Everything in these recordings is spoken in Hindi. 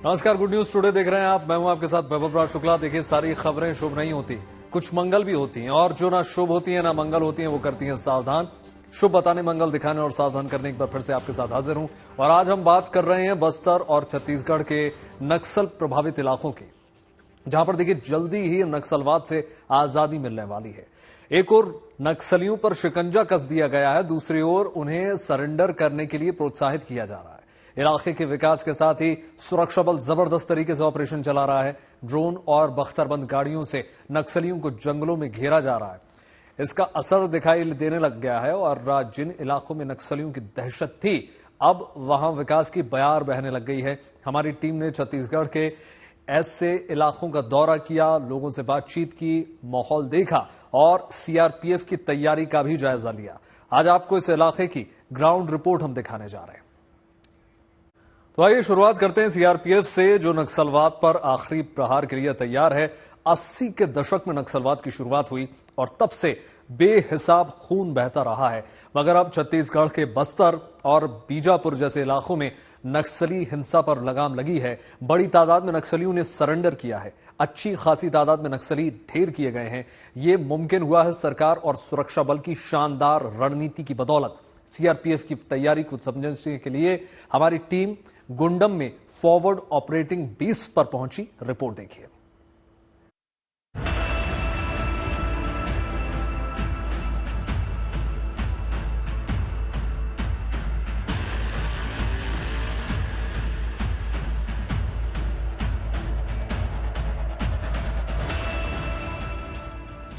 नमस्कार, गुड न्यूज टुडे देख रहे हैं आप। मैं हूं आपके साथ वैभव राज शुक्ला। देखिए, सारी खबरें शुभ नहीं होती, कुछ मंगल भी होती हैं, और जो ना शुभ होती हैं ना मंगल होती हैं वो करती हैं सावधान। शुभ बताने, मंगल दिखाने और सावधान करने एक बार फिर से आपके साथ हाजिर हूं। और आज हम बात कर रहे हैं बस्तर और छत्तीसगढ़ के नक्सल प्रभावित इलाकों की, जहां पर देखिए जल्दी ही नक्सलवाद से आजादी मिलने वाली है। एक ओर नक्सलियों पर शिकंजा कस दिया गया है, दूसरी ओर उन्हें सरेंडर करने के लिए प्रोत्साहित किया जा रहा है। इलाके के विकास के साथ ही सुरक्षा बल जबरदस्त तरीके से ऑपरेशन चला रहा है। ड्रोन और बख्तरबंद गाड़ियों से नक्सलियों को जंगलों में घेरा जा रहा है। इसका असर दिखाई देने लग गया है और जिन इलाकों में नक्सलियों की दहशत थी, अब वहां विकास की बयार बहने लग गई है। हमारी टीम ने छत्तीसगढ़ के ऐसे इलाकों का दौरा किया, लोगों से बातचीत की, माहौल देखा और सीआरपीएफ की तैयारी का भी जायजा लिया। आज आपको इस इलाके की ग्राउंड रिपोर्ट हम दिखाने जा रहे हैं। तो आइए शुरुआत करते हैं सीआरपीएफ से, जो नक्सलवाद पर आखिरी प्रहार के लिए तैयार है। 80 के दशक में नक्सलवाद की शुरुआत हुई और तब से बेहिसाब खून बहता रहा है, मगर अब छत्तीसगढ़ के बस्तर और बीजापुर जैसे इलाकों में नक्सली हिंसा पर लगाम लगी है। बड़ी तादाद में नक्सलियों ने सरेंडर किया है। अच्छी खासी तादाद में नक्सली ढेर किए गए हैं। ये मुमकिन हुआ है सरकार और सुरक्षा बल की शानदार रणनीति की बदौलत। सीआरपीएफ की तैयारी को समझने के लिए हमारी टीम गुंडम में फॉरवर्ड ऑपरेटिंग बेस पर पहुंची। रिपोर्ट देखिए।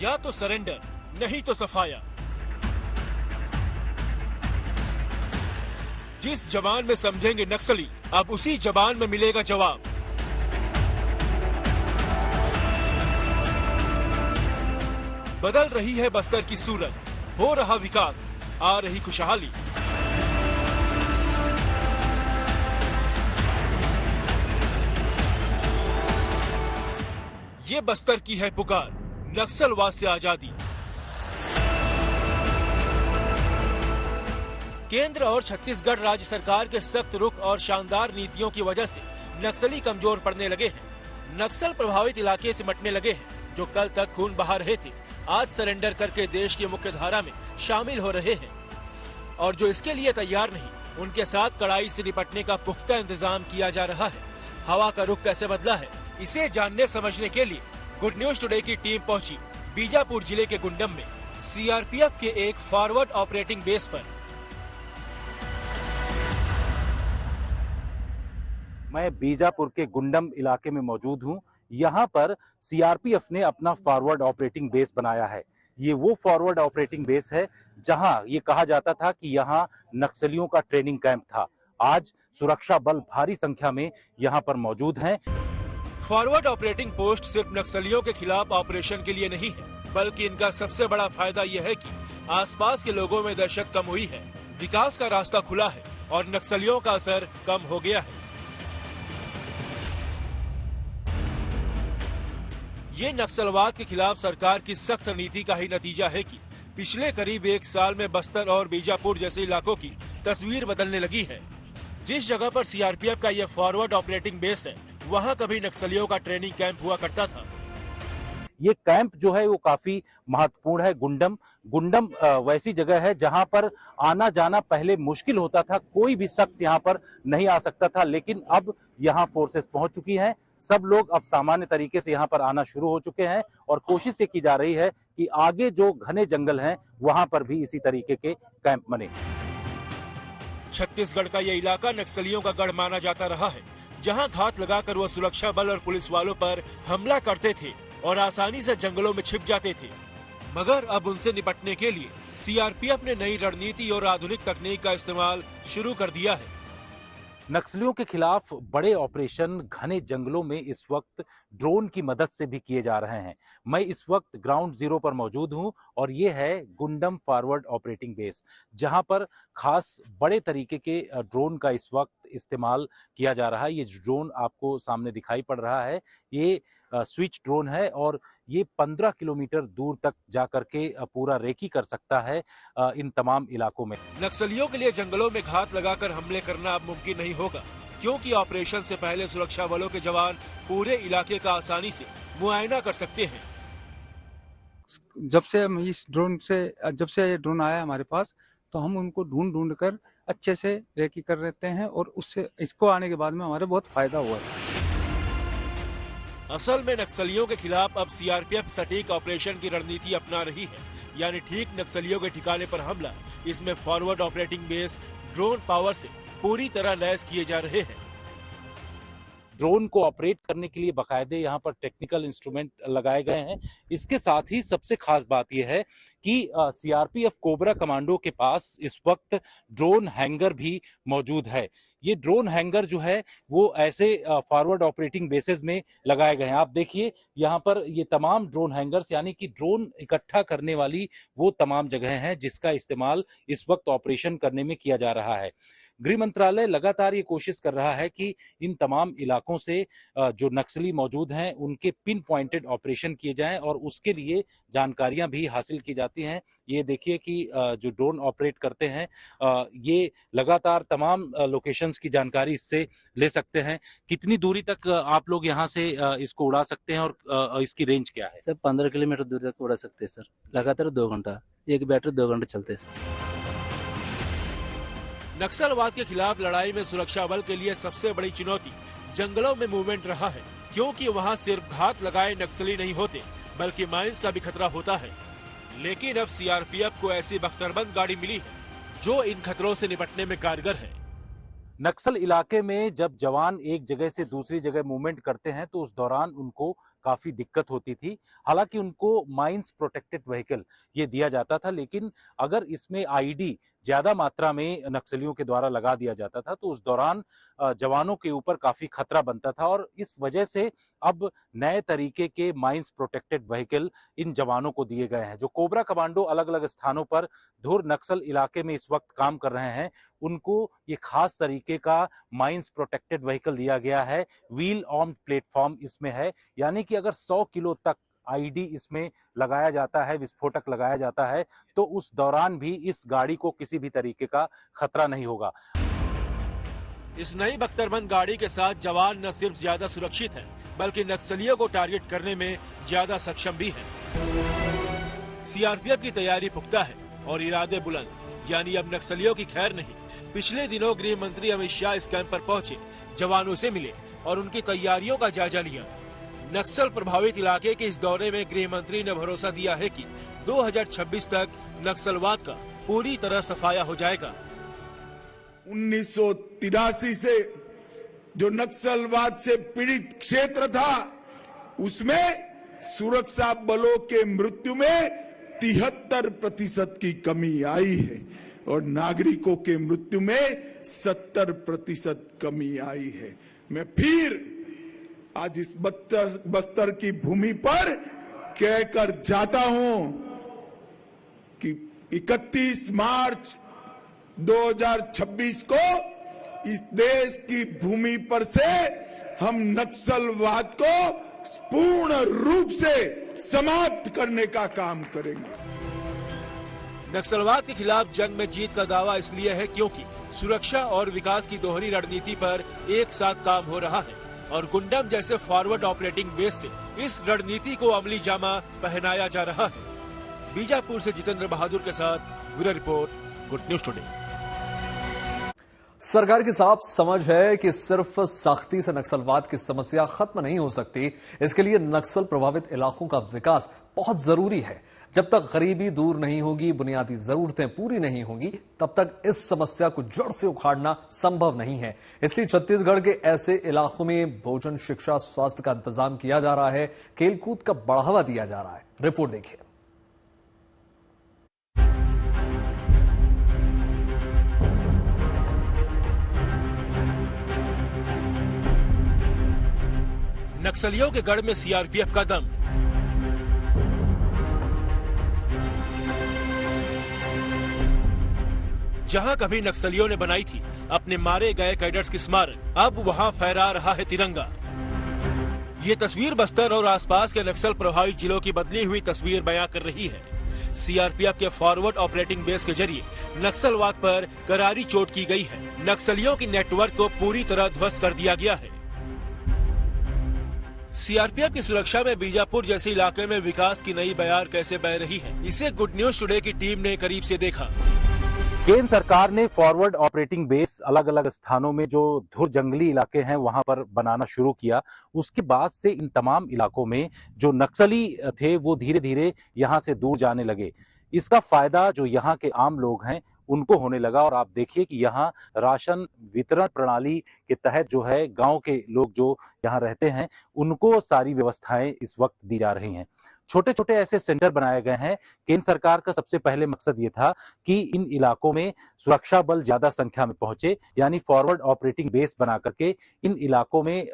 या तो सरेंडर, नहीं तो सफाया। जिस जवान में समझेंगे नक्सली, अब उसी जवान में मिलेगा जवाब। बदल रही है बस्तर की सूरत, हो रहा विकास, आ रही खुशहाली। ये बस्तर की है पुकार, नक्सलवाद से आजादी। केंद्र और छत्तीसगढ़ राज्य सरकार के सख्त रुख और शानदार नीतियों की वजह से नक्सली कमजोर पड़ने लगे हैं। नक्सल प्रभावित इलाके सिमटने लगे हैं। जो कल तक खून बहा रहे थे, आज सरेंडर करके देश की मुख्य धारा में शामिल हो रहे हैं। और जो इसके लिए तैयार नहीं, उनके साथ कड़ाई से निपटने का पुख्ता इंतजाम किया जा रहा है। हवा का रुख कैसे बदला है, इसे जानने समझने के लिए गुड न्यूज टुडे की टीम पहुंची बीजापुर जिले के गुंडम में सीआरपीएफ के एक फॉरवर्ड ऑपरेटिंग बेस पर। मैं बीजापुर के गुंडम इलाके में मौजूद हूं। यहां पर सीआरपीएफ ने अपना फॉरवर्ड ऑपरेटिंग बेस बनाया है। ये वो फॉरवर्ड ऑपरेटिंग बेस है जहां ये कहा जाता था कि यहां नक्सलियों का ट्रेनिंग कैंप था। आज सुरक्षा बल भारी संख्या में यहां पर मौजूद हैं। फॉरवर्ड ऑपरेटिंग पोस्ट सिर्फ नक्सलियों के खिलाफ ऑपरेशन के लिए नहीं है, बल्कि इनका सबसे बड़ा फायदा यह है कि आसपास के लोगों में दहशत कम हुई है, विकास का रास्ता खुला है और नक्सलियों का असर कम हो गया है। ये नक्सलवाद के खिलाफ सरकार की सख्त नीति का ही नतीजा है कि पिछले करीब एक साल में बस्तर और बीजापुर जैसे इलाकों की तस्वीर बदलने लगी है। जिस जगह पर सीआरपीएफ का यह फॉरवर्ड ऑपरेटिंग बेस है, वहां कभी नक्सलियों का ट्रेनिंग कैंप हुआ करता था। ये कैंप जो है वो काफी महत्वपूर्ण है। गुंडम वैसी जगह है जहां पर आना जाना पहले मुश्किल होता था। कोई भी शख्स यहां पर नहीं आ सकता था, लेकिन अब यहां फोर्सेस पहुंच चुकी हैं। सब लोग अब सामान्य तरीके से यहां पर आना शुरू हो चुके हैं और कोशिश ये की जा रही है कि आगे जो घने जंगल हैं वहां पर भी इसी तरीके के कैंप बने। छत्तीसगढ़ का यह इलाका नक्सलियों का गढ़ माना जाता रहा है, जहां घात लगाकर वो सुरक्षा बल और पुलिस वालों पर हमला करते थे और आसानी से जंगलों में छिप जाते थे। मगर अब उनसे निपटने के लिए सीआरपीएफ ने नई रणनीति और आधुनिक तकनीक का इस्तेमाल शुरू कर दिया है। नक्सलियों के खिलाफ बड़े ऑपरेशन घने जंगलों में इस वक्त ड्रोन की मदद से भी किए जा रहे हैं। मैं इस वक्त ग्राउंड जीरो पर मौजूद हूं और ये है गुंडम फॉरवर्ड ऑपरेटिंग बेस, जहां पर खास बड़े तरीके के ड्रोन का इस वक्त इस्तेमाल किया जा रहा है। ये ड्रोन आपको सामने दिखाई पड़ रहा है, ये स्विच ड्रोन है और ये 15 किलोमीटर दूर तक जाकर के पूरा रेकी कर सकता है इन तमाम इलाकों में। नक्सलियों के लिए जंगलों में घात लगाकर हमले करना अब मुमकिन नहीं होगा, क्योंकि ऑपरेशन से पहले सुरक्षा बलों के जवान पूरे इलाके का आसानी से मुआयना कर सकते हैं। जब से ये ड्रोन आया हमारे पास, तो हम उनको ढूंढ कर अच्छे से रेकी कर लेते हैं और उससे इसको आने के बाद में हमारे बहुत फायदा हुआ है। असल में नक्सलियों के खिलाफ अब सीआरपीएफ सटीक ऑपरेशन की रणनीति अपना रही है, यानी ठीक नक्सलियों के ठिकाने पर हमला। इसमें forward operating base drone power से पूरी तरह लैस किए जा रहे हैं। ड्रोन को ऑपरेट करने के लिए बाकायदे यहाँ पर टेक्निकल इंस्ट्रूमेंट लगाए गए हैं। इसके साथ ही सबसे खास बात यह है कि सीआरपीएफ कोबरा कमांडो के पास इस वक्त ड्रोन हैंगर भी मौजूद है। ये ड्रोन हैंगर जो है वो ऐसे फॉरवर्ड ऑपरेटिंग बेसिस में लगाए गए हैं। आप देखिए यहाँ पर ये तमाम ड्रोन हैंगर्स, यानी कि ड्रोन इकट्ठा करने वाली वो तमाम जगह हैं जिसका इस्तेमाल इस वक्त ऑपरेशन करने में किया जा रहा है। गृह मंत्रालय लगातार ये कोशिश कर रहा है कि इन तमाम इलाकों से जो नक्सली मौजूद हैं उनके पिन पॉइंटेड ऑपरेशन किए जाएं और उसके लिए जानकारियां भी हासिल की जाती हैं। ये देखिए कि जो ड्रोन ऑपरेट करते हैं ये लगातार तमाम लोकेशंस की जानकारी इससे ले सकते हैं। कितनी दूरी तक आप लोग यहाँ से इसको उड़ा सकते हैं और इसकी रेंज क्या है? सर 15 किलोमीटर दूर तक उड़ा सकते हैं सर, लगातार 2 घंटा, एक बैटरी 2 घंटे चलते हैं सर। नक्सलवाद के खिलाफ लड़ाई में सुरक्षा बल के लिए सबसे बड़ी चुनौती जंगलों में मूवमेंट रहा है, क्योंकि वहां सिर्फ घात लगाए नक्सली नहीं होते बल्कि माइंस का भी खतरा होता है। लेकिन अब सीआरपीएफ को ऐसी बख्तरबंद गाड़ी मिली है जो इन खतरों से निपटने में कारगर है। नक्सल इलाके में जब जवान एक जगह से दूसरी जगह मूवमेंट करते हैं तो उस दौरान उनको काफी दिक्कत होती थी। हालांकि उनको माइंस प्रोटेक्टेड व्हीकल ये दिया जाता था, लेकिन अगर इसमें आईडी ज्यादा मात्रा में नक्सलियों के द्वारा लगा दिया जाता था तो उस दौरान जवानों के ऊपर काफी खतरा बनता था। और इस वजह से अब नए तरीके के माइंस प्रोटेक्टेड व्हीकल इन जवानों को दिए गए हैं। जो कोबरा कमांडो अलग अलग स्थानों पर धुर नक्सल इलाके में इस वक्त काम कर रहे हैं, उनको ये खास तरीके का माइंस प्रोटेक्टेड व्हीकल दिया गया है। व्हील आर्म्ड प्लेटफॉर्म इसमें है, यानी कि अगर 100 किलो तक आईडी इसमें लगाया जाता है, विस्फोटक लगाया जाता है, तो उस दौरान भी इस गाड़ी को किसी भी तरीके का खतरा नहीं होगा। इस नई बख्तरबंद गाड़ी के साथ जवान न सिर्फ ज्यादा सुरक्षित है बल्कि नक्सलियों को टारगेट करने में ज्यादा सक्षम भी है। सीआरपीएफ की तैयारी पुख्ता है और इरादे बुलंद, यानी अब नक्सलियों की खैर नहीं। पिछले दिनों गृह मंत्री अमित शाह इस कैंप पर पहुंचे, जवानों से मिले और उनकी तैयारियों का जायजा लिया। नक्सल प्रभावित इलाके के इस दौरे में गृह मंत्री ने भरोसा दिया है कि 2026 तक नक्सलवाद का पूरी तरह सफाया हो जाएगा। 1983 से जो नक्सलवाद से पीड़ित क्षेत्र था उसमें सुरक्षा बलों के मृत्यु में 73% की कमी आई है और नागरिकों के मृत्यु में 70% कमी आई है। मैं फिर आज इस बस्तर की भूमि पर कहकर जाता हूं कि 31 मार्च 2026 को इस देश की भूमि पर से हम नक्सलवाद को पूर्ण रूप से समाप्त करने का काम करेंगे। नक्सलवाद के खिलाफ जंग में जीत का दावा इसलिए है क्योंकि सुरक्षा और विकास की दोहरी रणनीति पर एक साथ काम हो रहा है और गुंडम जैसे फॉरवर्ड ऑपरेटिंग बेस से इस रणनीति को अमली जामा पहनाया जा रहा है। बीजापुर से जितेंद्र बहादुर के साथ bureau report, good news today. सरकार की साफ समझ है कि सिर्फ सख्ती से नक्सलवाद की समस्या खत्म नहीं हो सकती। इसके लिए नक्सल प्रभावित इलाकों का विकास बहुत जरूरी है। जब तक गरीबी दूर नहीं होगी, बुनियादी जरूरतें पूरी नहीं होंगी, तब तक इस समस्या को जड़ से उखाड़ना संभव नहीं है। इसलिए छत्तीसगढ़ के ऐसे इलाकों में भोजन, शिक्षा, स्वास्थ्य का इंतजाम किया जा रहा है, खेलकूद का बढ़ावा दिया जा रहा है। रिपोर्ट देखिए। नक्सलियों के गढ़ में सीआरपीएफ का दम। जहां कभी नक्सलियों ने बनाई थी अपने मारे गए कैडर्स की स्मारक, अब वहां फहरा रहा है तिरंगा। ये तस्वीर बस्तर और आसपास के नक्सल प्रभावित जिलों की बदली हुई तस्वीर बयां कर रही है। सीआरपीएफ के फॉरवर्ड ऑपरेटिंग बेस के जरिए नक्सलवाद पर करारी चोट की गई है। नक्सलियों की नेटवर्क को पूरी तरह ध्वस्त कर दिया गया है। सीआरपीएफ की सुरक्षा में बीजापुर जैसे इलाके में विकास की नई बयार कैसे बह रही है, इसे गुड न्यूज टुडे की टीम ने करीब से देखा। केंद्र सरकार ने फॉरवर्ड ऑपरेटिंग बेस अलग अलग स्थानों में जो धुर जंगली इलाके हैं वहां पर बनाना शुरू किया। उसके बाद से इन तमाम इलाकों में जो नक्सली थे वो धीरे धीरे यहां से दूर जाने लगे। इसका फायदा जो यहाँ के आम लोग हैं उनको होने लगा। और आप देखिए कि यहाँ राशन वितरण प्रणाली के तहत जो है गांव के लोग जो यहाँ रहते हैं उनको सारी व्यवस्थाएं इस वक्त दी जा रही हैं। छोटे छोटे ऐसे सेंटर बनाए गए हैं। केंद्र सरकार का सबसे पहले मकसद ये था कि इन इलाकों में सुरक्षा बल ज्यादा संख्या में पहुंचे, यानी फॉरवर्ड ऑपरेटिंग बेस बना करके इन इलाकों में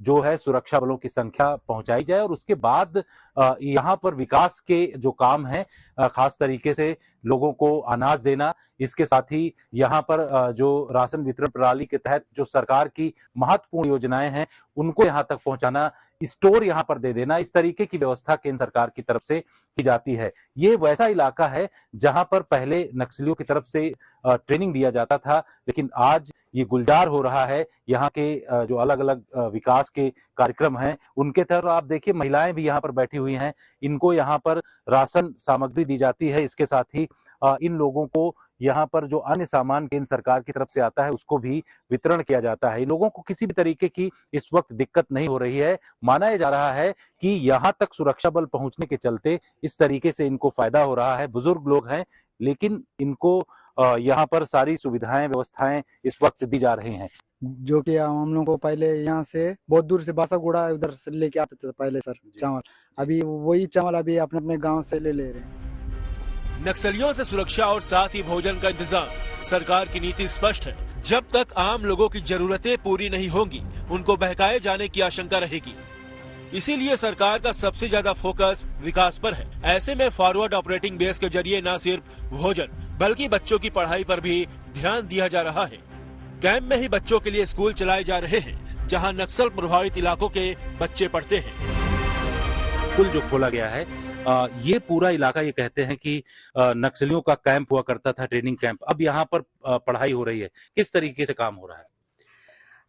जो है सुरक्षा बलों की संख्या पहुंचाई जाए। और उसके बाद यहाँ पर विकास के जो काम है, खास तरीके से लोगों को अनाज देना, इसके साथ ही यहाँ पर जो राशन वितरण प्रणाली के तहत जो सरकार की महत्वपूर्ण योजनाएं हैं उनको यहाँ तक पहुंचाना, स्टोर यहाँ पर दे देना, इस तरीके की व्यवस्था केंद्र सरकार की तरफ से की जाती है। ये वैसा इलाका है जहां पर पहले नक्सलियों की तरफ से ट्रेनिंग दिया जाता था, लेकिन आज ये गुलजार हो रहा है। यहाँ के जो अलग अलग विकास के कार्यक्रम हैं उनके तहत आप देखिए महिलाएं भी यहाँ पर बैठी हुई हैं, इनको यहाँ पर राशन सामग्री दी जाती है। इसके साथ ही इन लोगों को यहाँ पर जो अन्य सामान केंद्र सरकार की तरफ से आता है उसको भी वितरण किया जाता है। इन लोगों को किसी भी तरीके की इस वक्त दिक्कत नहीं हो रही है। माना जा रहा है कि यहाँ तक सुरक्षा बल पहुंचने के चलते इस तरीके से इनको फायदा हो रहा है। बुजुर्ग लोग हैं लेकिन इनको यहाँ पर सारी सुविधाएं व्यवस्थाएं इस वक्त दी जा रही हैं। जो कि हम लोग को पहले यहाँ से बहुत दूर से बासागुड़ा उधर से लेके आते थे पहले सर चावल, अभी वही चावल अभी अपने अपने गांव से ले रहे हैं। नक्सलियों से सुरक्षा और साथ ही भोजन का इंतजाम, सरकार की नीति स्पष्ट है। जब तक आम लोगों की जरूरतें पूरी नहीं होंगी उनको बहकाए जाने की आशंका रहेगी। इसीलिए सरकार का सबसे ज्यादा फोकस विकास पर है। ऐसे में फॉरवर्ड ऑपरेटिंग बेस के जरिए न सिर्फ भोजन बल्कि बच्चों की पढ़ाई पर भी ध्यान दिया जा रहा है। कैंप में ही बच्चों के लिए स्कूल चलाए जा रहे हैं जहां नक्सल प्रभावित इलाकों के बच्चे पढ़ते हैं। स्कूल जो खोला गया है ये पूरा इलाका, ये कहते हैं कि नक्सलियों का कैंप हुआ करता था, ट्रेनिंग कैंप। अब यहाँ पर पढ़ाई हो रही है, किस तरीके से काम हो रहा है?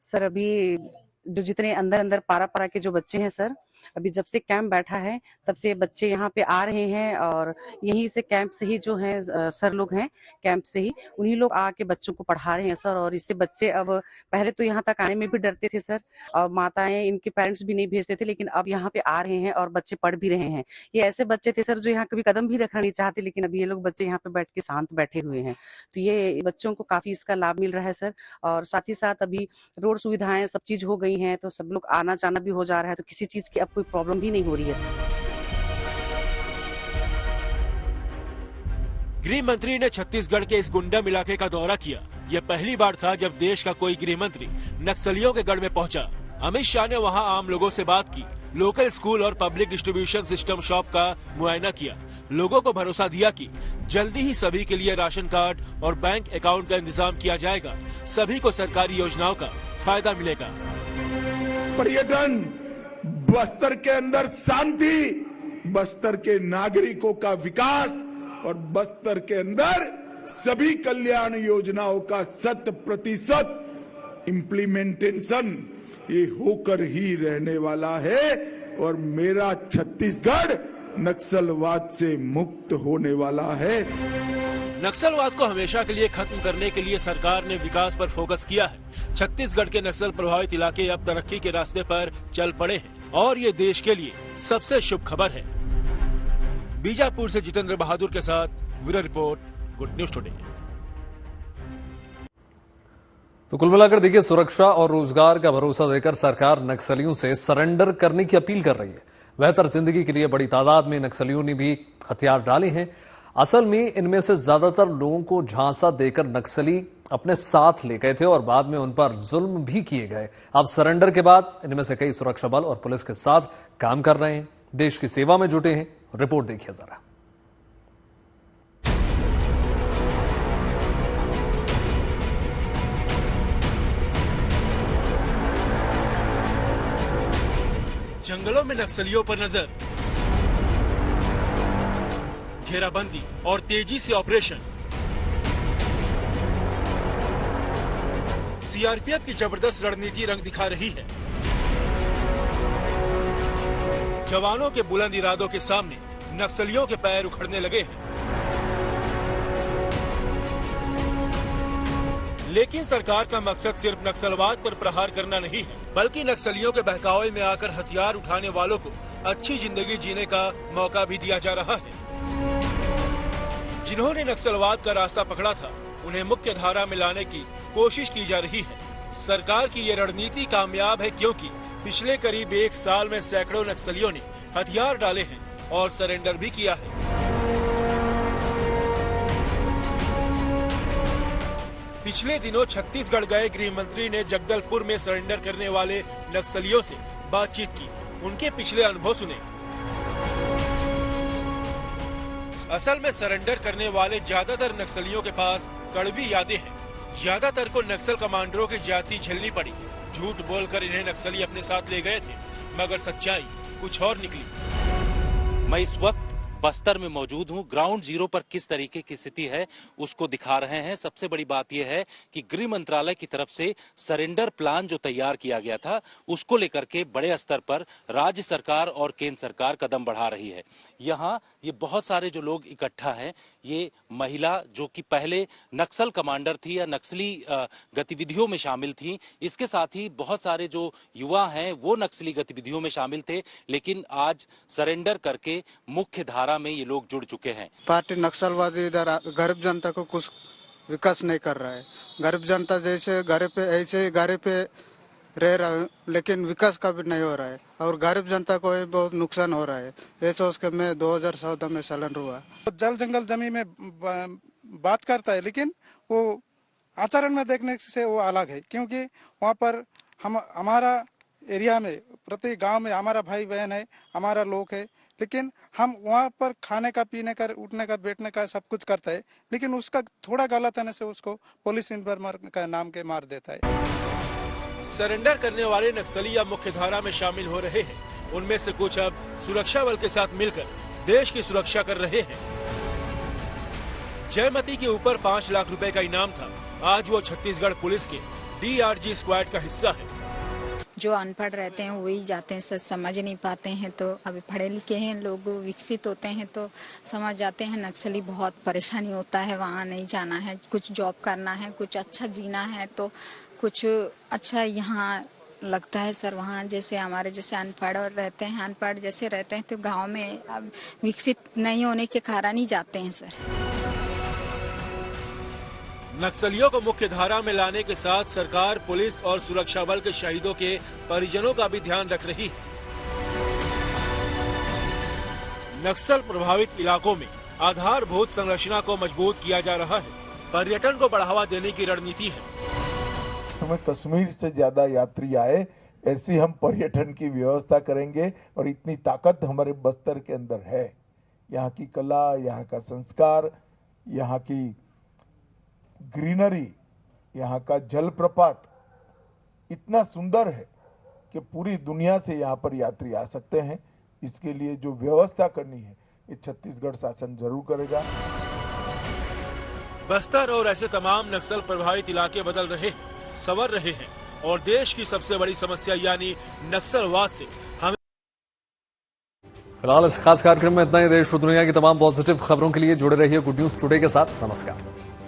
सर अभी जो जितने अंदर पारा के जो बच्चे हैं सर, अभी जब से कैंप बैठा है तब से बच्चे यहाँ पे आ रहे हैं और यहीं से कैंप से ही जो है सर लोग हैं कैंप से ही उन्हीं लोग आके बच्चों को पढ़ा रहे हैं सर। और इससे बच्चे अब पहले तो यहाँ तक आने में भी डरते थे सर, और माताएं इनके पेरेंट्स भी नहीं भेजते थे, लेकिन अब यहाँ पे आ रहे हैं और बच्चे पढ़ भी रहे हैं। ये ऐसे बच्चे थे सर जो यहाँ कभी कदम भी रखना नहीं चाहते, लेकिन अभी ये लोग बच्चे यहाँ पे बैठ के शांत बैठे हुए हैं। तो ये बच्चों को काफी इसका लाभ मिल रहा है सर। और साथ ही साथ अभी रोड सुविधाएं सब चीज हो गई हैं तो सब लोग आना जाना भी हो जा रहा है, तो किसी चीज की अब कोई प्रॉब्लम भी नहीं हो रही है। गृह मंत्री ने छत्तीसगढ़ के इस गुंडम इलाके का दौरा किया। यह पहली बार था जब देश का कोई गृह मंत्री नक्सलियों के गढ़ में पहुंचा। अमित शाह ने वहां आम लोगों से बात की, लोकल स्कूल और पब्लिक डिस्ट्रीब्यूशन सिस्टम शॉप का मुआयना किया, लोगों को भरोसा दिया कि जल्दी ही सभी के लिए राशन कार्ड और बैंक अकाउंट का इंतजाम किया जाएगा, सभी को सरकारी योजनाओं का फायदा मिलेगा। पर्यटन, बस्तर के अंदर शांति, बस्तर के नागरिकों का विकास और बस्तर के अंदर सभी कल्याण योजनाओं का 100% इम्प्लीमेंटेशन ये होकर ही रहने वाला है। और मेरा छत्तीसगढ़ नक्सलवाद से मुक्त होने वाला है। नक्सलवाद को हमेशा के लिए खत्म करने के लिए सरकार ने विकास पर फोकस किया है। छत्तीसगढ़ के नक्सल प्रभावित इलाके अब तरक्की के रास्ते पर चल पड़े हैं और ये देश के लिए सबसे शुभ खबर है। बीजापुर से जितेंद्र बहादुर के साथ bureau report, good news today. तो कुल मिलाकर देखिए, सुरक्षा और रोजगार का भरोसा देकर सरकार नक्सलियों से सरेंडर करने की अपील कर रही है। बेहतर जिंदगी के लिए बड़ी तादाद में नक्सलियों ने भी हथियार डाले हैं। असल में इनमें से ज्यादातर लोगों को झांसा देकर नक्सली अपने साथ ले गए थे और बाद में उन पर जुल्म भी किए गए। अब सरेंडर के बाद इनमें से कई सुरक्षा बल और पुलिस के साथ काम कर रहे हैं, देश की सेवा में जुटे हैं। रिपोर्ट देखिए जरा। जंगलों में नक्सलियों पर नजर, घेराबंदी और तेजी से ऑपरेशन। सीआरपीएफ की जबरदस्त रणनीति रंग दिखा रही है। जवानों के बुलंद इरादों के सामने नक्सलियों के पैर उखड़ने लगे हैं। लेकिन सरकार का मकसद सिर्फ नक्सलवाद पर प्रहार करना नहीं है, बल्कि नक्सलियों के बहकावे में आकर हथियार उठाने वालों को अच्छी जिंदगी जीने का मौका भी दिया जा रहा है। जिन्होंने नक्सलवाद का रास्ता पकड़ा था, उन्हें मुख्य धारा में लाने की कोशिश की जा रही है। सरकार की ये रणनीति कामयाब है क्योंकि पिछले करीब 1 साल में सैकड़ों नक्सलियों ने हथियार डाले हैं और सरेंडर भी किया है। पिछले दिनों छत्तीसगढ़ गए गृह मंत्री ने जगदलपुर में सरेंडर करने वाले नक्सलियों से बातचीत की, उनके पिछले अनुभव सुने। असल में सरेंडर करने वाले ज्यादातर नक्सलियों के पास कड़वी यादें हैं। ज्यादातर को नक्सल कमांडरों की ज्यादती झेलनी पड़ी। झूठ बोलकर इन्हें नक्सली अपने साथ ले गए थे, मगर सच्चाई कुछ और निकली। मैं इस वक्त बस्तर में मौजूद हूं। ग्राउंड जीरो पर किस तरीके की स्थिति है उसको दिखा रहे हैं। सबसे बड़ी बात यह है कि गृह मंत्रालय की तरफ से सरेंडर प्लान जो तैयार किया गया था, उसको लेकर के बड़े स्तर पर राज्य सरकार और केंद्र सरकार कदम बढ़ा रही है। यहाँ ये बहुत सारे जो लोग इकट्ठा हैं, ये महिला जो कि पहले नक्सल कमांडर थी या नक्सली गतिविधियों में शामिल थी, इसके साथ ही बहुत सारे जो युवा हैं वो नक्सली गतिविधियों में शामिल थे, लेकिन आज सरेंडर करके मुख्य धारा में ये लोग जुड़ चुके हैं। पार्टी नक्सलवादी इधर गरीब जनता को कुछ विकास नहीं कर रहा है। गरीब जनता जैसे घर पे ऐसे घर पे रह रहा है, लेकिन विकास का भी नहीं हो रहा है और गरीब जनता को बहुत नुकसान हो रहा है। ये सोच के मैं 2014 में सरेंडर हुआ। जल जंगल जमीन में बात करता है, लेकिन वो आचरण में देखने से वो अलग है, क्योंकि वहाँ पर हमारा एरिया में प्रति गांव में हमारा भाई बहन है, हमारा लोग है, लेकिन हम वहाँ पर खाने का, पीने का, उठने का, बैठने का सब कुछ करता है, लेकिन उसका थोड़ा गलत होने से उसको पुलिस इन्फॉर्मर का नाम के मार देता है। सरेंडर करने वाले नक्सली अब मुख्य धारा में शामिल हो रहे हैं। उनमें से कुछ अब सुरक्षा बल के साथ मिलकर देश की सुरक्षा कर रहे हैं। जयमती के ऊपर 5 लाख रुपए का इनाम था। आज वो छत्तीसगढ़ पुलिस के DRG स्क्वाड का हिस्सा है। जो अनपढ़ रहते हैं वही जाते हैं, सच समझ नहीं पाते हैं। तो अभी पढ़े लिखे हैं लोग, विकसित होते हैं तो समझ जाते हैं। नक्सली बहुत परेशानी होता है, वहाँ नहीं जाना है, कुछ जॉब करना है, कुछ अच्छा जीना है, तो कुछ अच्छा यहाँ लगता है सर। वहाँ जैसे हमारे जैसे अनपढ़ रहते हैं, अनपढ़ जैसे रहते हैं, तो गाँव में अब विकसित नहीं होने के कारण ही जाते हैं सर। नक्सलियों को मुख्य धारा में लाने के साथ सरकार, पुलिस और सुरक्षा बल के शहीदों के परिजनों का भी ध्यान रख रही है। नक्सल प्रभावित इलाकों में आधारभूत संरचना को मजबूत किया जा रहा है। पर्यटन को बढ़ावा देने की रणनीति है। हमें कश्मीर से ज्यादा यात्री आए, ऐसी हम पर्यटन की व्यवस्था करेंगे। और इतनी ताकत हमारे बस्तर के अंदर है। यहाँ की कला, यहाँ का संस्कार, यहाँ की ग्रीनरी, यहाँ का जलप्रपात इतना सुंदर है कि पूरी दुनिया से यहाँ पर यात्री आ सकते हैं। इसके लिए जो व्यवस्था करनी है, ये छत्तीसगढ़ शासन जरूर करेगा। बस्तर और ऐसे तमाम नक्सल प्रभावित इलाके बदल रहे हैं, संवर रहे हैं और देश की सबसे बड़ी समस्या यानी नक्सलवाद से हमें। फिलहाल इस खास कार्यक्रम में इतना ही। देश और दुनिया की तमाम पॉजिटिव खबरों के लिए जुड़े रहिए गुड न्यूज टुडे के साथ। नमस्कार।